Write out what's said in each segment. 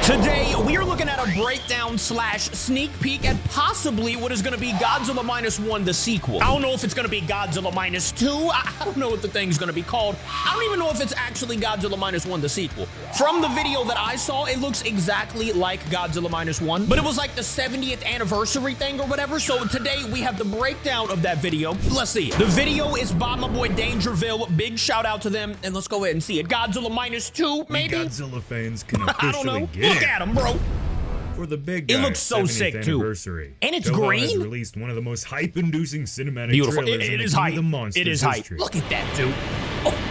Today, we are looking at a breakdown slash sneak peek at possibly what is going to be Godzilla -1, the sequel. I don't know if it's going to be Godzilla -2. I don't know what the thing's going to be called. I don't even know if it's actually Godzilla -1, the sequel. From the video that I saw, it looks exactly like Godzilla -1, but it was like the 70th anniversary thing or whatever. So today, we have the breakdown of that video. Let's see. The video is by my boy Dangerville. Big shout out to them. And let's go ahead and see it. Godzilla -2, maybe? Godzilla fans can officially I don't know. get Look at him, bro. For the big It guy's looks so 70th sick, too. anniversary, And it's Toho green? has released one of the most hype-inducing cinematic Beautiful. trailers It in is the King hype. of the Monsters It is hype. history. Look at that, dude.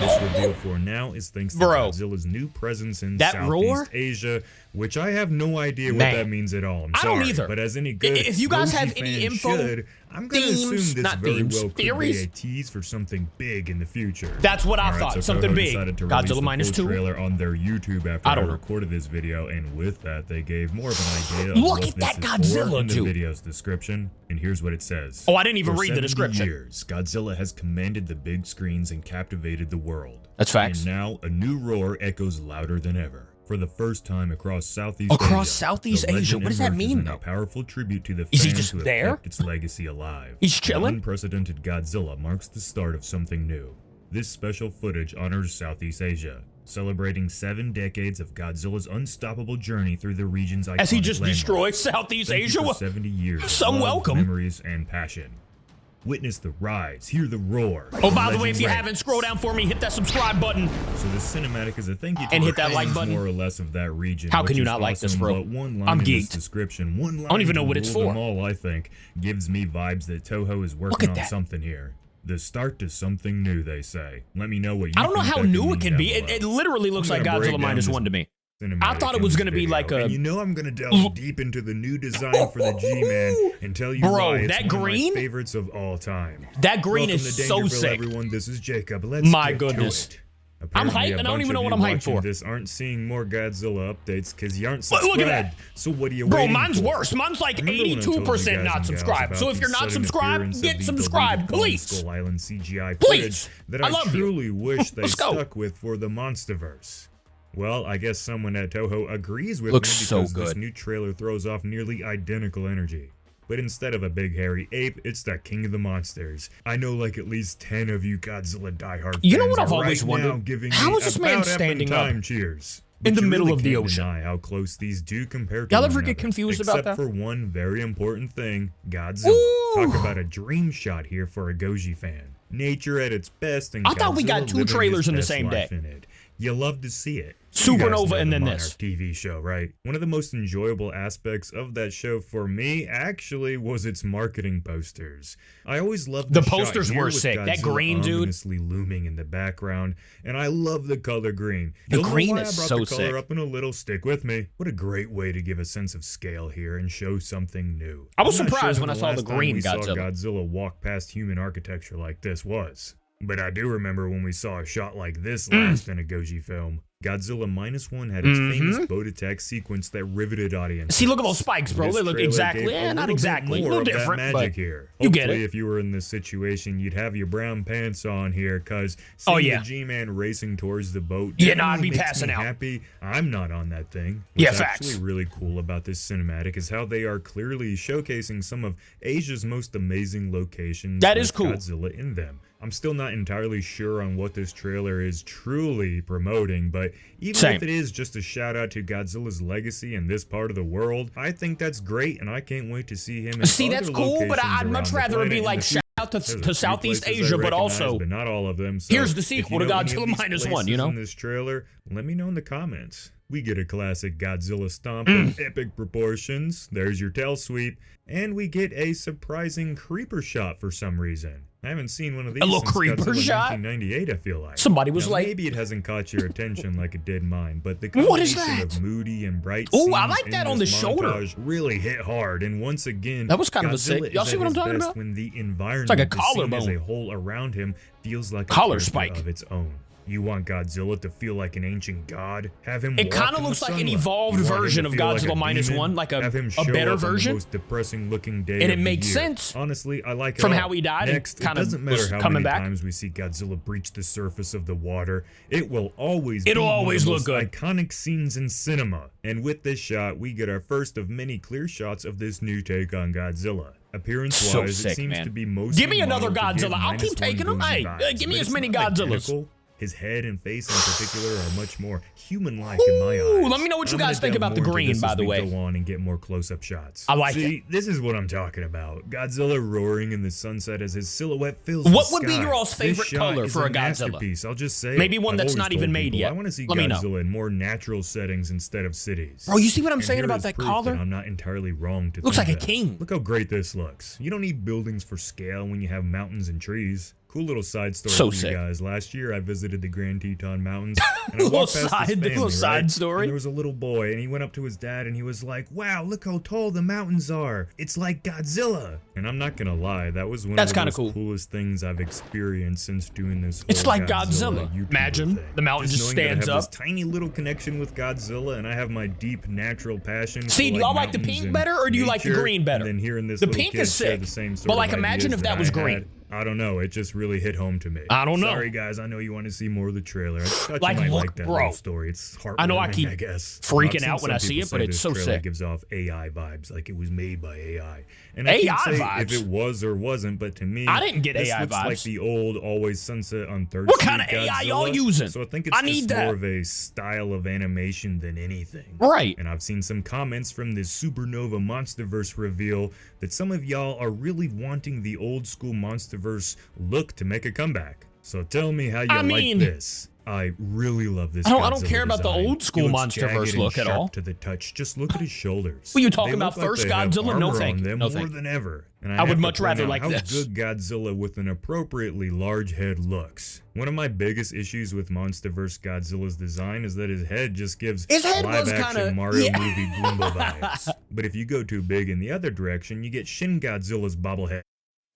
This reveal for now is thanks to Bro. Godzilla's new presence in That Southeast roar? Asia, which I have no idea what Man. that means at all. I'm I sorry, don't either. but as any good If you guys have Goji any fan info, should, I'm going to assume themes, this not very themes, well could theories? be a tease for something big in the future. That's what I All right, thought. so Something Toho big. decided to Godzilla release the full -2. trailer on their YouTube after I I don't know. recorded this video, and with that, they gave more of an idea of Look what at this that is Godzilla, for in the dude. video's description. And here's what it says. Oh, I didn't even For read the 70 description. years, Godzilla has commanded the big screens and captivated the world. That's facts. And now a new roar echoes louder than ever. For the first time across Southeast Across Asia, Southeast the Asia? legend What does that emerges mean, in a though? powerful tribute to the Is he fans just who have there? kept its legacy alive. He's The chilling? unprecedented Godzilla marks the start of something new. This special footage honors Southeast Asia, celebrating 7 decades of Godzilla's unstoppable journey through the region's iconic As he just landmarks. destroyed Southeast Thank Asia? you for 70 years of Some love, welcome. memories, and passion. Witness the rise, hear the roar. Oh, by the way, Legend if you reigns. haven't, scroll down for me, hit that subscribe button. So the cinematic is a thank you to And the hit that like fans button. more or less of that region. How can which you is not like this, awesome, bro? But one line I'm in this geeked. description, one line I don't even know to what it's rule them for. all, I think, gives me vibes that Toho is at working on that. something here. The start to something new, they say. Let me know what you I don't know think how that could new mean it can down be. below. It literally looks I'm like gonna break Godzilla down this -1 to me. cinematic I thought it in was this gonna be video. like a- And you know I'm gonna delve deep into the new design for the G-Man and tell you Bro, why it's that one green? of my favorites of all time. That green Welcome is to so Dangerville, sick. everyone. This is Jacob. Let's My get goodness. to it. I'm Apparently, hyped, a and I don't bunch even know of what you I'm hyped watching for. This aren't seeing more Godzilla updates because you aren't Look subscribed. at that. So what are you Bro, waiting mine's for? worse. Mine's like Remember when I told you 82% guys not and gals subscribed. about So if the you're not sudden subscribed, appearance get of the subscribed, deleted please. Skull Island CGI Please. footage that I I love you. truly wish they Let's go. stuck with for the Monsterverse? Well, I guess someone at Toho agrees with Looks me so because this good. new trailer throws off nearly identical energy. But instead of a big hairy ape, it's the King of the Monsters. I know like at least 10 of you Godzilla diehard You know fans what I've are always right wondered? now giving How me is this man about effing standing up time cheers. in But the you middle really of the can't ocean? deny how close these do compare to Y'all one ever get another, confused about except that? for one very important thing, Godzilla. Ooh. Talk about a dream shot here for a Goji fan. Nature at its best, and I thought we got Godzilla 2 living trailers his in the best same life day. in it. You love to see it. Supernova You guys know and the then Monarch this. TV show, right? One of the most enjoyable aspects of that show for me actually was its marketing posters. I always loved The shot posters here were with sick. That Godzilla green, dude. ominously looming in the background, and I love the color green. The You'll know green why is I brought so the color sick. up in a little. Stick with me. What a great way to give a sense of scale here and show something new. I was I'm not surprised sure when I the saw the last time green we saw Godzilla. Godzilla walk past human architecture like this was. But I do remember when we saw a shot like this last in a Goji film. Godzilla -1 had its famous boat attack sequence that riveted audiences. See, look at those spikes, bro. This They look trailer exactly, gave a not little exactly, bit a more little of that different, magic but here. you get Hopefully, it. if you were in this situation, you'd have your brown pants on here, because seeing Oh, yeah. the G-Man racing towards the boat Yeah, nah, I'd definitely be makes passing me out. happy. I'm not on that thing. Yeah, What's facts. actually really cool about this cinematic is how they are clearly showcasing some of Asia's most amazing locations. That is with cool. Godzilla in them. I'm still not entirely sure on what this trailer is truly promoting, but even Same. if it is just a shout out to Godzilla's legacy in this part of the world, I think that's great, and I can't wait to see him in See, other that's cool, but locations I'd much around the rather it planet be in like the shout out There's a to few Southeast places I Asia, but recognize, also but not all of them. So here's the if sequel you to know any of Godzilla these -1, you places know? in this trailer, let me know in the comments. We get a classic Godzilla stomp of epic proportions. There's your tail sweep, and we get a surprising creeper shot for some reason. I haven't seen one of these little since creeper Godzilla shot? 1998, I feel like. Somebody was Now, like- maybe it hasn't caught your attention like it did mine, but the What is combination that? of moody and bright Ooh, I scenes like in that on this the shoulder. montage really hit hard, and once again, That was kind of a Godzilla sick- y'all is see at what I'm his talking best about? when the environment, like a the scene as collarbone. a whole around him feels like a Collar character spike. of its own. You want Godzilla to feel like an ancient god? Have him It kind of looks like an evolved version of Godzilla minus one, like a better version. Most depressing looking day and it makes sense. Honestly, I like it from all. how he died. Next, and kind it doesn't of matter how coming many back. times we see Godzilla breach the surface of the water. It will always It'll be one of always the look most good. iconic scenes in cinema. And with this shot, we get our first of many clear shots of this new take on Godzilla. Appearance-wise, So it sick, seems man. to be mostly Give me another modeled to give Godzilla. I'll keep -1 taking them. Godzilla Hey, vibes, give me but as it's many not Godzillas. identical. His head and face in particular are much more human-like in my eyes. Ooh, let me know what you I'm gonna guys think delve about the more into green, this by as the we way. Go on and get more close-up shots. I like See, this is what I'm talking about. Godzilla roaring in the sunset as his silhouette fills What the would be sky. your all's favorite This shot color is for a Godzilla? masterpiece, I'll just say Maybe it. one I've that's always not told even made people, yet. I want to see Let me know. Godzilla in more natural settings instead of cities. Bro, you see what I'm And saying here about is that proof collar? that I'm not entirely wrong to Looks think like a that. king. Look how great this looks. You don't need buildings for scale when you have mountains and trees. Cool little side story So for sick. you guys. Last year, I visited the Grand Teton Mountains. And I Little walked past this side- family, little right? side story. And there was a little boy, and he went up to his dad, and he was like, "Wow, look how tall the mountains are. It's like Godzilla." And I'm not gonna lie, that was one That's of the kinda most cool. coolest things I've experienced since doing this. It's whole like Godzilla. YouTuber Imagine thing. the mountain just knowing that I stands have up. This tiny little connection with Godzilla, and I have my deep natural passion. See, for, do y'all like the mountains pink and better, or do you like the nature, green better? And then hearing this The little pink kid is share sick, the same sort but of like imagine ideas if that was I green. had. I don't know. It just really hit home to me. I don't know. Sorry, guys. I know you want to see more of the trailer. I thought Like, you might look, like that bro. little story. It's heartwarming, I know I keep guess. freaking I've seen out when some I see people it, but say it's this so trailer sick. gives off AI vibes, like it was made by AI. And AI I can't say vibes? if it was or wasn't, but to me, I didn't get this AI looks like vibes. the old Always Sunset on Third What Street kind of AI y'all Godzilla. using? So I think it's I need just that. more of a style of animation than anything. Right. And I've seen some comments from this Supernova Monsterverse reveal that some of y'all are really wanting the old school Monsterverse look to make a comeback. So tell me how you I like mean, this. I really love this. I don't Godzilla care about the design. old school He looks Monsterverse jagged look and at all. sharp to the touch. Just look at his shoulders. Well, you talking They about look like first they have Godzilla? No armor thank on you. them No more thank you. than ever. And I have would to much point rather out like how this. good Godzilla with an appropriately large head looks. One of my biggest issues with Monsterverse Godzilla's design is that his head just gives His head was live-action kinda- Mario yeah. movie Goomba vibes. But if you go too big in the other direction, you get Shin Godzilla's bobblehead.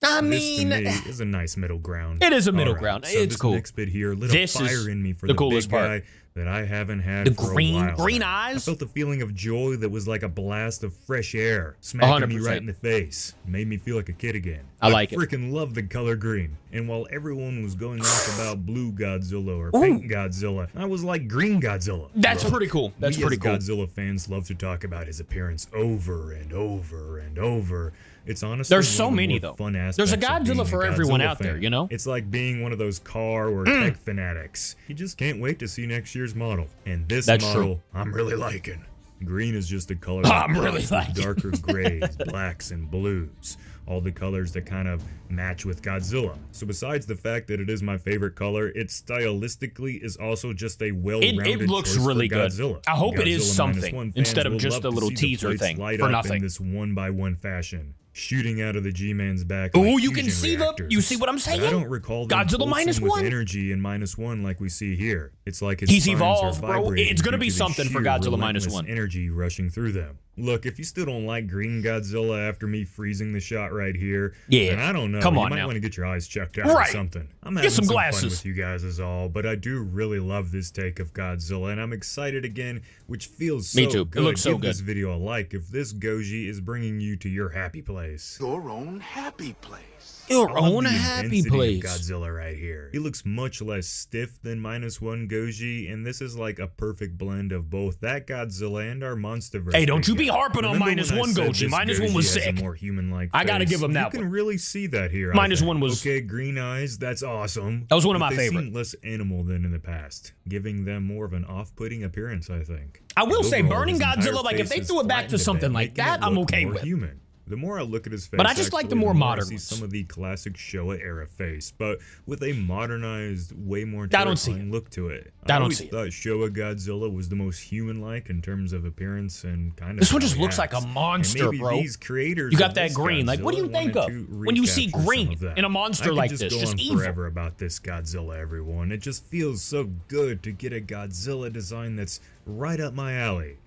I This mean, to me is a nice middle ground. It is a middle All right, ground. So It's this cool. next bit here lit This a is fire in me for the the coolest big part. guy that I haven't had The for green- a while. green now. eyes? I felt the feeling of joy that was like a blast of fresh air, smacking me 100%. right in the face. Made me feel like a kid again. I like it. Freaking love the color green. And while everyone was going off about blue Godzilla or pink Godzilla, I was like green Godzilla. that's bro. pretty cool. That's We pretty as cool. Godzilla fans love to talk about his appearance over and over and over. It's honestly There's one so of the many, more though. fun aspects There's a of being Godzilla for everyone Godzilla out there, fan. you know? It's like being one of those car or tech fanatics. You just can't wait to see next year's model. And this That's model, true. I'm really liking. Green is just a color I'm that really pops with liking. darker grays, blacks, and blues. All the colors that kind of match with Godzilla. So besides the fact that it is my favorite color, it stylistically is also just a well-rounded It looks choice really for good. Godzilla. I hope it is Godzilla something -1 fans instead of will just love a to little see the teaser plates thing light for up nothing. in this one-by-one fashion. Shooting out of the G-Man's back. Ooh, like you can fusion see reactors. you see what I'm But saying? I don't recall them Godzilla pulsing with -1. energy in -1 like we see here. It's like his He's spines are evolved, bro. vibrating It's gonna due be to the something for sheer Godzilla relentless -1. energy rushing through them. Look, if you still don't like Green Godzilla after me freezing the shot right here, Yeah. then I don't know. Come you on might now. want to get your eyes checked out Right. or something. I'm Get having some fun glasses. with you guys is all, but I do really love this take of Godzilla, and I'm excited again, which feels so Me too. It good. looks so Give this good. video a like if this Goji is bringing you to your happy place. Your own happy place. Your I love own the happy intensity place. of Godzilla right here. He looks much less stiff than -1 Goji, and this is like a perfect blend of both that Godzilla and our Monsterverse. Hey, don't you be guy. harping on Remember when I -1 said Goji? this -1 was Goji has sick. a more human-like I gotta face? give him that You one. can really see that here. I -1 think. was- okay. Green eyes, that's awesome. That was one of But my they favorite. seem less animal than in the past, giving them more of an off-putting appearance. I think. I will say, Overall, burning his entire Godzilla, like if they face threw is it back to flattened a something bit, like making that, it I'm look okay more with. Human. The more I look at his face, But I just like the actually, more I modern see ones. some of the classic Showa era face, but with a modernized, way more I don't see terrifying look to it. I don't always see it. thought Showa Godzilla was the most human-like in terms of appearance and kind of. This one how just he looks like a acts. monster, And maybe bro. These creators You got of that this green. Like, what do you Godzilla think of wanted to when you see recapture some green of that. in a monster I could like just this? go Just on evil. forever about this Godzilla, everyone. It just feels so good to get a Godzilla design that's right up my alley.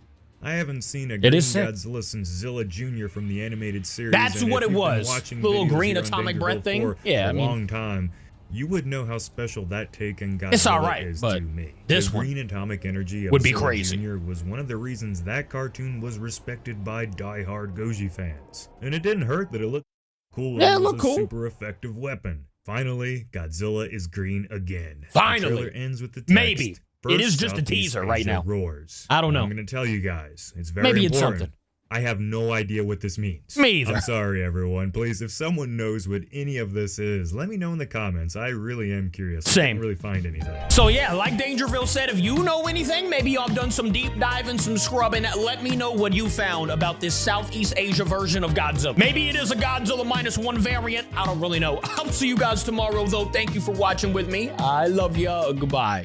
I haven't seen a green is sick. Godzilla since Zilla Jr. from the animated series. That's and what if it you've been was. watching The little videos green here on atomic Danger breath Hill thing. for Yeah, a I mean- long time. you would know how special that take on Godzilla It's all right, is but to me. this the one green atomic energy of would be Zilla crazy. Jr. was one of the reasons that cartoon was respected by die-hard Goji fans. And it didn't hurt that it looked cool. Yeah, it and was looked a cool. super effective weapon. Finally, Godzilla is green again. Finally. The trailer ends with the text. Maybe. It is "First just a Southeast teaser right Asia now. Roars." I don't know. I'm going to tell you guys. It's very Maybe it's important. something. I have no idea what this means. Me either. I'm sorry, everyone. Please, if someone knows what any of this is, let me know in the comments. I really am curious. I Same. didn't really find anything. So yeah, like Dangerville said, if you know anything, maybe y'all have done some deep diving, some scrubbing, let me know what you found about this Southeast Asia version of Godzilla. Maybe it is a Godzilla -1 variant. I don't really know. I'll see you guys tomorrow, though. Thank you for watching with me. I love ya. Goodbye.